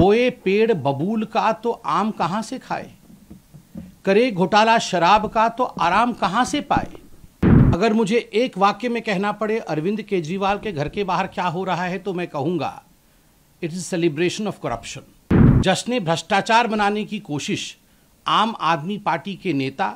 बोए पेड़ बबूल का तो आम कहां से खाए, करे घोटाला शराब का तो आराम कहां से पाए। अगर मुझे एक वाक्य में कहना पड़े अरविंद केजरीवाल के घर के बाहर क्या हो रहा है तो मैं कहूंगा it is celebration of corruption. जश्न भ्रष्टाचार बनाने की कोशिश आम आदमी पार्टी के नेता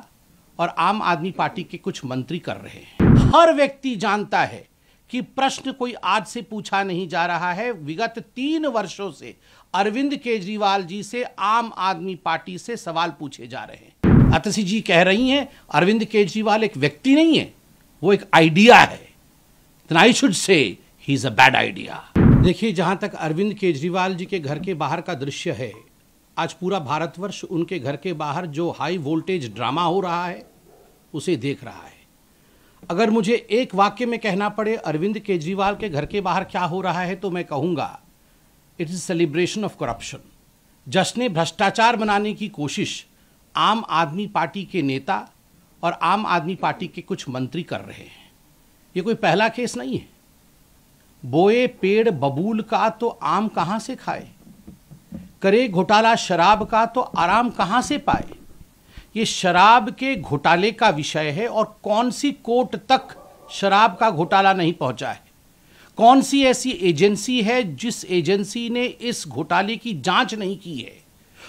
और आम आदमी पार्टी के कुछ मंत्री कर रहे हैं। हर व्यक्ति जानता है कि प्रश्न कोई आज से पूछा नहीं जा रहा है। विगत 3 वर्षों से अरविंद केजरीवाल जी से आम आदमी पार्टी से सवाल पूछे जा रहे हैं। अतसी जी कह रही हैं अरविंद केजरीवाल एक व्यक्ति नहीं है, वो एक आइडिया है। Then I should say he is a bad idea। देखिए, जहां तक अरविंद केजरीवाल जी के घर के बाहर का दृश्य है, आज पूरा भारतवर्ष उनके घर के बाहर जो हाई वोल्टेज ड्रामा हो रहा है उसे देख रहा है। अगर मुझे एक वाक्य में कहना पड़े अरविंद केजरीवाल के घर के बाहर क्या हो रहा है तो मैं कहूंगा it is celebration of corruption. जश्न भ्रष्टाचार बनाने की कोशिश आम आदमी पार्टी के नेता और आम आदमी पार्टी के कुछ मंत्री कर रहे हैं। ये कोई पहला केस नहीं है। बोए पेड़ बबूल का तो आम कहां से खाए, करे घोटाला शराब का तो आराम कहां से पाए। ये शराब के घोटाले का विषय है और कौन सी कोर्ट तक शराब का घोटाला नहीं पहुंचा है। कौन सी ऐसी एजेंसी है जिस एजेंसी ने इस घोटाले की जांच नहीं की है,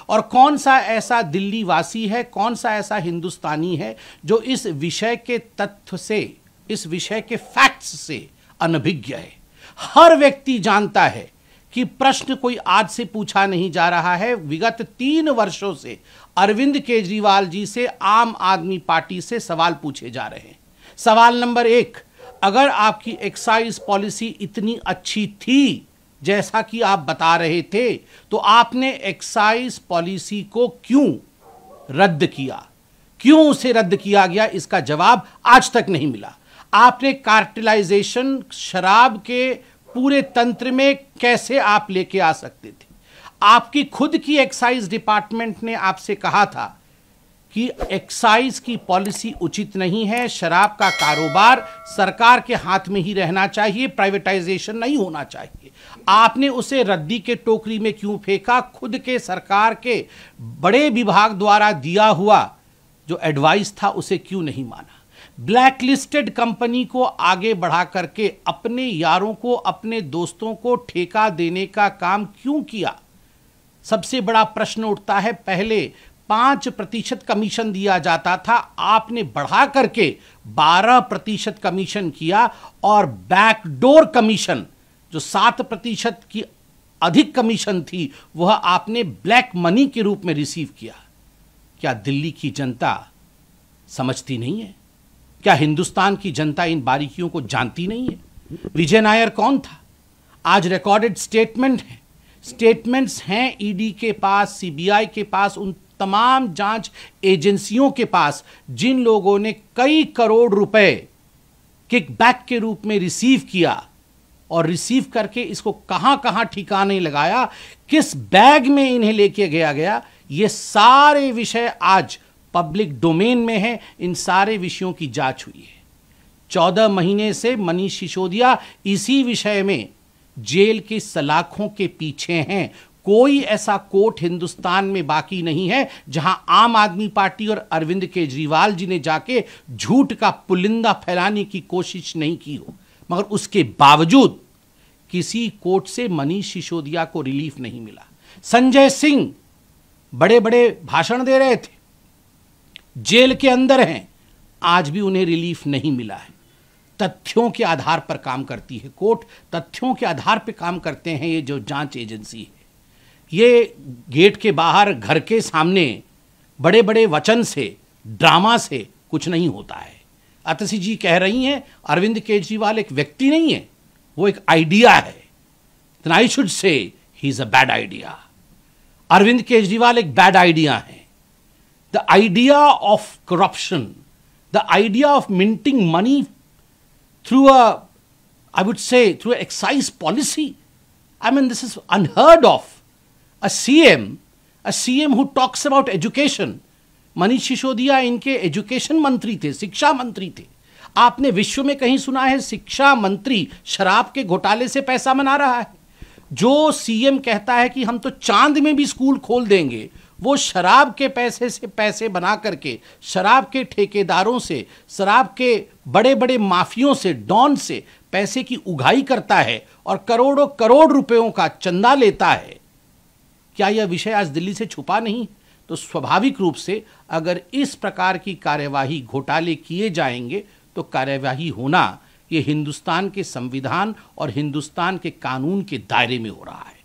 और कौन सा ऐसा दिल्ली वासी है, कौन सा ऐसा हिंदुस्तानी है जो इस विषय के तथ्य से, इस विषय के फैक्ट्स से अनभिज्ञ है। हर व्यक्ति जानता है कि प्रश्न कोई आज से पूछा नहीं जा रहा है। विगत 3 वर्षों से अरविंद केजरीवाल जी से आम आदमी पार्टी से सवाल पूछे जा रहे हैं। सवाल नंबर 1, अगर आपकी एक्साइज पॉलिसी इतनी अच्छी थी जैसा कि आप बता रहे थे, तो आपने एक्साइज पॉलिसी को क्यों रद्द किया? क्यों उसे रद्द किया गया, इसका जवाब आज तक नहीं मिला। आपने कार्टेलाइजेशन शराब के पूरे तंत्र में कैसे आप लेके आ सकते थे? आपकी खुद की एक्साइज डिपार्टमेंट ने आपसे कहा था कि एक्साइज की पॉलिसी उचित नहीं है, शराब का कारोबार सरकार के हाथ में ही रहना चाहिए, प्राइवेटाइजेशन नहीं होना चाहिए। आपने उसे रद्दी के टोकरी में क्यों फेंका? खुद के सरकार के बड़े विभाग द्वारा दिया हुआ जो एडवाइस था उसे क्यों नहीं माना? ब्लैक लिस्टेड कंपनी को आगे बढ़ा करके अपने यारों को, अपने दोस्तों को ठेका देने का काम क्यों किया? सबसे बड़ा प्रश्न उठता है। पहले 5% कमीशन दिया जाता था, आपने बढ़ा करके 12% कमीशन किया, और बैकडोर कमीशन जो 7% की अधिक कमीशन थी वह आपने ब्लैक मनी के रूप में रिसीव किया। क्या दिल्ली की जनता समझती नहीं है? क्या हिंदुस्तान की जनता इन बारीकियों को जानती नहीं है? विजय नायर कौन था? आज रिकॉर्डेड स्टेटमेंट है, स्टेटमेंट्स हैं ईडी के पास, सीबीआई के पास, उन तमाम जांच एजेंसियों के पास जिन लोगों ने कई करोड़ रुपए किकबैक के रूप में रिसीव किया, और रिसीव करके इसको कहां कहां ठिकाने लगाया, किस बैग में इन्हें लेके गया। ये सारे विषय आज पब्लिक डोमेन में है। इन सारे विषयों की जांच हुई है। 14 महीने से मनीष सिसोदिया इसी विषय में जेल की सलाखों के पीछे हैं। कोई ऐसा कोर्ट हिंदुस्तान में बाकी नहीं है जहां आम आदमी पार्टी और अरविंद केजरीवाल जी ने जाके झूठ का पुलिंदा फैलाने की कोशिश नहीं की हो, मगर उसके बावजूद किसी कोर्ट से मनीष सिसोदिया को रिलीफ नहीं मिला। संजय सिंह बड़े बड़े भाषण दे रहे थे, जेल के अंदर हैं, आज भी उन्हें रिलीफ नहीं मिला है। तथ्यों के आधार पर काम करती है कोर्ट, तथ्यों के आधार पर काम करते हैं ये जो जांच एजेंसी है। ये गेट के बाहर, घर के सामने बड़े बड़े वचन से, ड्रामा से कुछ नहीं होता है। अतसी जी कह रही हैं अरविंद केजरीवाल एक व्यक्ति नहीं है, वो एक आइडिया है। Then I should say he is a bad idea। Arvind Kejriwal एक बैड आइडिया है। The idea of corruption, the idea of minting money through I would say, through excise policy. I mean, this is unheard of. A CM who talks about education. Manish Sisodia इनके education मंत्री थे, शिक्षा मंत्री थे। आपने विश्व में कहीं सुना है शिक्षा मंत्री शराब के घोटाले से पैसा बना रहा है? जो सीएम कहता है कि हम तो चांद में भी स्कूल खोल देंगे, वो शराब के पैसे से पैसे बना करके, शराब के ठेकेदारों से, शराब के बड़े बड़े माफियों से, डॉन से पैसे की उगाही करता है और करोड़ों करोड़ रुपयों का चंदा लेता है। क्या यह विषय आज दिल्ली से छुपा नहीं? तो स्वाभाविक रूप से अगर इस प्रकार की कार्यवाही, घोटाले किए जाएंगे तो कार्यवाही होना ये हिंदुस्तान के संविधान और हिंदुस्तान के कानून के दायरे में हो रहा है।